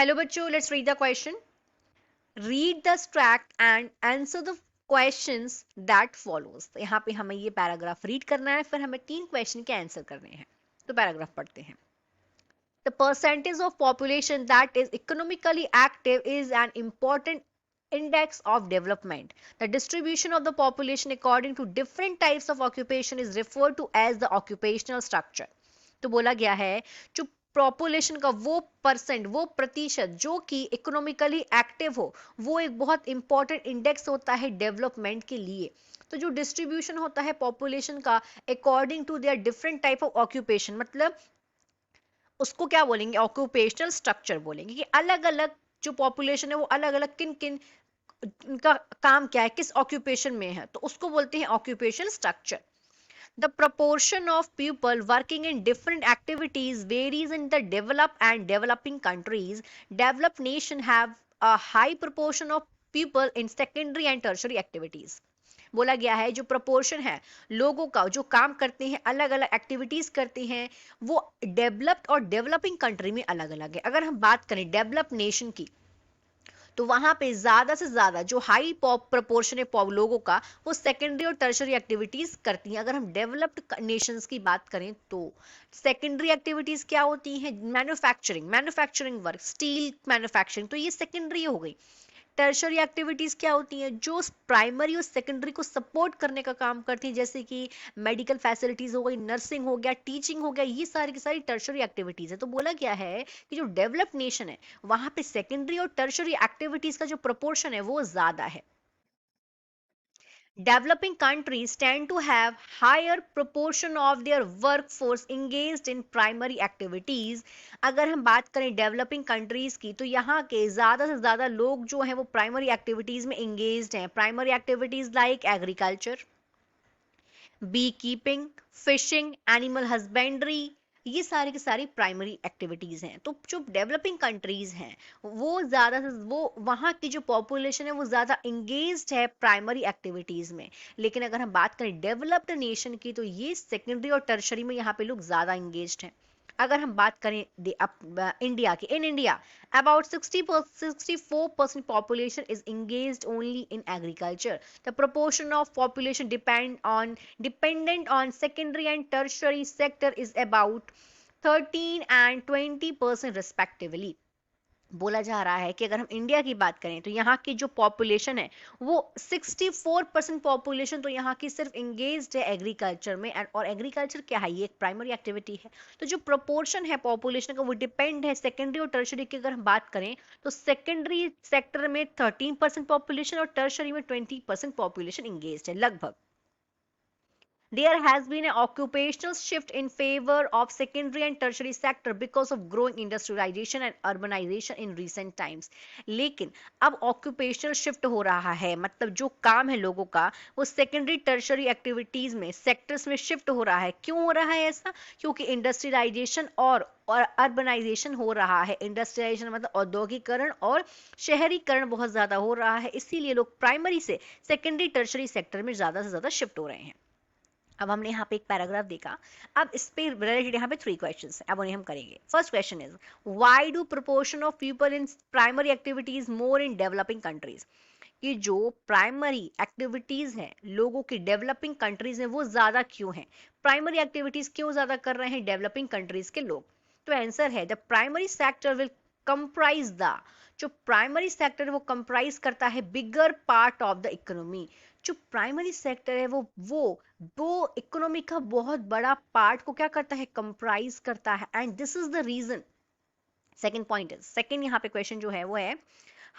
Hello बच्चों, let's read the question. Read the extract and answer the questions that follows. यहाँ पे हमें ये पैराग्राफ रीड करना है, फिर हमें 3 क्वेश्चन के आंसर करने हैं. तो पैराग्राफ पढ़ते हैं. The percentage of population that is economically active is an important index of development. The distribution of the population according to different types of occupation is referred to as the occupational structure. तो बोला गया है जो population का वो percent, वो प्रतिशत जो कि इकोनॉमिकली एक्टिव हो, वो एक बहुत इंपॉर्टेंट इंडेक्स होता है डेवलपमेंट के लिए. तो जो डिस्ट्रीब्यूशन होता है पॉपुलेशन का according to their different type of occupation, मतलब उसको क्या बोलेंगे, ऑक्यूपेशनल स्ट्रक्चर बोलेंगे कि अलग अलग जो पॉपुलेशन है वो अलग अलग किन किन उनका काम क्या है, किस ऑक्यूपेशन में है, तो उसको बोलते हैं occupational structure. The proportion of people working in different activities varies in the developed and developing countries. Developed nations have a high proportion of people in secondary and tertiary activities. बोला गया है जो प्रोपोर्शन है लोगों का जो काम करते हैं, अलग अलग एक्टिविटीज करते हैं, वो डेवलप्ड और डेवलपिंग कंट्री में अलग अलग है. अगर हम बात करें डेवलप्ड नेशन की, तो वहां पे ज्यादा से ज्यादा जो हाई प्रोपोर्शन है लोगों का, वो सेकेंडरी और टर्शरी एक्टिविटीज करती हैं. अगर हम डेवलप्ड नेशंस की बात करें तो सेकेंडरी एक्टिविटीज क्या होती हैं, मैन्युफैक्चरिंग वर्क, स्टील मैन्युफैक्चरिंग, तो ये सेकेंडरी हो गई. टर्शरी एक्टिविटीज क्या होती हैं, जो प्राइमरी और सेकेंडरी को सपोर्ट करने का काम करती हैं, जैसे कि मेडिकल फैसिलिटीज हो गई, नर्सिंग हो गया, टीचिंग हो गया, ये सारी की सारी टर्शरी एक्टिविटीज है. तो बोला गया है कि जो डेवलप्ड नेशन है वहां पे सेकेंडरी और टर्शरी एक्टिविटीज का जो प्रोपोर्शन है वो ज्यादा है. Developing countries tend to have higher proportion of their workforce engaged in primary activities. अगर हम बात करें डेवलपिंग कंट्रीज की, तो यहाँ के ज़्यादा से ज़्यादा लोग जो हैं वो प्राइमरी एक्टिविटीज़ में engaged हैं. Primary activities like agriculture, bee keeping, fishing, animal husbandry, ये सारी की सारी प्राइमरी एक्टिविटीज हैं. तो जो डेवलपिंग कंट्रीज हैं वो ज्यादा से वो वहाँ की जो पॉपुलेशन है वो ज्यादा इंगेज्ड है प्राइमरी एक्टिविटीज में. लेकिन अगर हम बात करें डेवलप्ड नेशन की, तो ये सेकेंडरी और टर्शरी में यहाँ पे लोग ज्यादा इंगेज्ड हैं. अगर हम बात करें इंडिया की, in India about 64% population is engaged only in agriculture. The proportion of population dependent on secondary and tertiary sector is about 13 and 20% respectively. बोला जा रहा है कि अगर हम इंडिया की बात करें तो यहाँ की जो पॉपुलेशन है वो 64% पॉपुलेशन तो यहाँ की सिर्फ इंगेज्ड है एग्रीकल्चर में. और एग्रीकल्चर क्या है, ये एक प्राइमरी एक्टिविटी है. तो जो प्रोपोर्शन है पॉपुलेशन का वो डिपेंड है सेकेंडरी और टर्शरी की. अगर हम बात करें तो सेकेंडरी सेक्टर में 13% पॉपुलेशन और टर्शरी में 20% पॉपुलेशन इंगेज्ड है लगभग. There has been an occupational shift in favor of secondary and tertiary sector because of growing industrialization and urbanization in recent times. लेकिन अब occupational shift हो रहा है, मतलब जो काम है लोगों का वो secondary tertiary activities में sectors में shift हो रहा है. क्यों हो रहा है ऐसा? क्योंकि industrialization और अर्बनाइजेशन हो रहा है. इंडस्ट्रियलाइजेशन मतलब औद्योगिकरण और शहरीकरण बहुत ज्यादा हो रहा है, इसीलिए लोग प्राइमरी से सेकेंडरी टर्शरी सेक्टर में ज्यादा से ज्यादा शिफ्ट हो रहे हैं. अब हमने यहाँ पे एक पैराग्राफ देखा, अब इस पे रिलेटेड यहाँ पे 3 क्वेश्चंस हैं, अब उन्हें हम करेंगे. First question is why do proportion of people in primary activities more in developing countries. कि जो प्राइमरी एक्टिविटीज हैं लोगों की डेवलपिंग कंट्रीज में वो ज्यादा क्यों हैं, प्राइमरी एक्टिविटीज क्यों ज्यादा कर रहे हैं डेवलपिंग कंट्रीज के लोग. तो आंसर है the primary sector will comprise the, जो प्राइमरी सेक्टर वो कंप्राइज करता है बिगर पार्ट ऑफ द इकोनॉमी. जो प्राइमरी सेक्टर है वो इकोनॉमी का बहुत बड़ा पार्ट को क्या करता है, कंप्राइज करता है. And this is the reason. Second point is, second यहाँ पे क्वेश्चन जो है वो है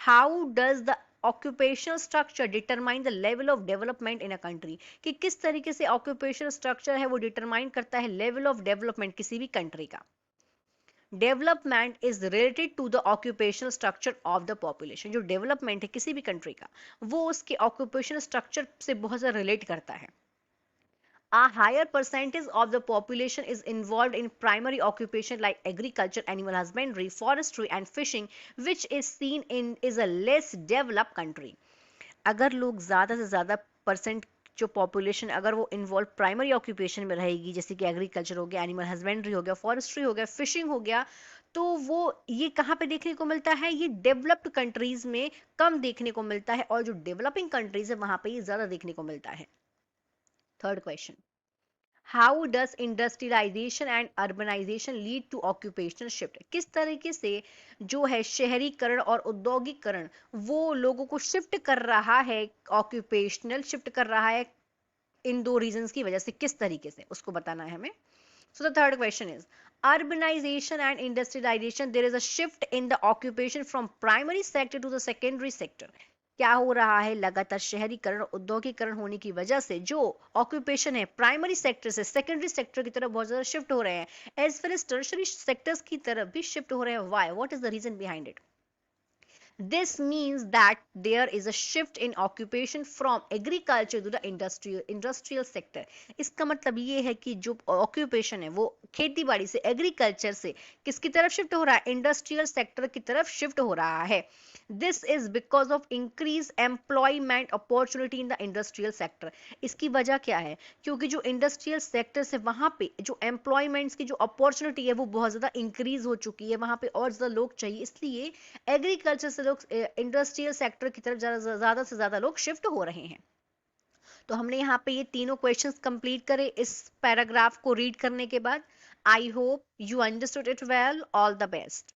how does the occupational structure determine the level of development in a country. कि किस तरीके से ऑक्यूपेशनल स्ट्रक्चर है वो डिटरमाइन करता है लेवल ऑफ डेवलपमेंट किसी भी कंट्री का. Development is related to the occupational structure of the population. जो डेवलपमेंट है किसी भी कंट्री का वो उसके ऑक्यूपेशनल स्ट्रक्चर से बहुत ज्यादा रिलेट करता है. A higher percentage of the population is involved in primary occupation like agriculture, animal husbandry, forestry and fishing, which is seen in is a less developed country. अगर लोग ज़्यादा से ज़्यादा परसेंट जो पॉपुलेशन अगर वो इन्वॉल्व प्राइमरी ऑक्यूपेशन में रहेगी, जैसे कि एग्रीकल्चर हो गया, एनिमल हस्बेंड्री हो गया, फॉरेस्ट्री हो गया, फिशिंग हो गया, तो वो ये कहाँ पे देखने को मिलता है, ये डेवलप्ड कंट्रीज में कम देखने को मिलता है और जो डेवलपिंग कंट्रीज है वहां पे ये ज्यादा देखने को मिलता है। Third question, how does industrialisation and urbanisation lead to occupational shift, किस तरीके से जो है शहरीकरण और औद्योगिकरण वो लोगों को शिफ्ट कर रहा है, ऑक्यूपेशनल शिफ्ट कर रहा है इन दो रीजंस की वजह से, किस तरीके से उसको बताना है हमें। So the third question is urbanization and industrialization. There is a shift in the occupation from primary sector to the secondary sector. क्या हो रहा है, लगातार शहरीकरण और औद्योगिकरण होने की वजह से जो ऑक्यूपेशन है प्राइमरी सेक्टर से सेकेंडरी सेक्टर की तरफ बहुत ज्यादा शिफ्ट हो रहे हैं, as well as tertiary sectors की तरफ भी शिफ्ट हो रहे हैं। Why, what is the reason behind it? This means that there is a shift in occupation from agriculture to the industrial sector. इसका मतलब ये है कि जो ऑक्यूपेशन है वो खेती बाड़ी से, एग्रीकल्चर से किसकी तरफ शिफ्ट हो रहा है, इंडस्ट्रियल सेक्टर की तरफ शिफ्ट हो रहा है। This is because of increase employment opportunity in the industrial sector. इसकी वजह क्या है, क्योंकि जो इंडस्ट्रियल सेक्टर से वहां पे जो एम्प्लॉयमेंट्स की जो अपॉर्चुनिटी है वो बहुत ज्यादा इंक्रीज हो चुकी है, वहां पे और ज्यादा लोग चाहिए, इसलिए एग्रीकल्चर से लोग इंडस्ट्रियल सेक्टर की तरफ ज्यादा से ज्यादा लोग शिफ्ट हो रहे हैं। तो हमने यहाँ पे ये तीनों क्वेश्चंस कंप्लीट करे इस पैराग्राफ को रीड करने के बाद। I hope you understood it well. All the best.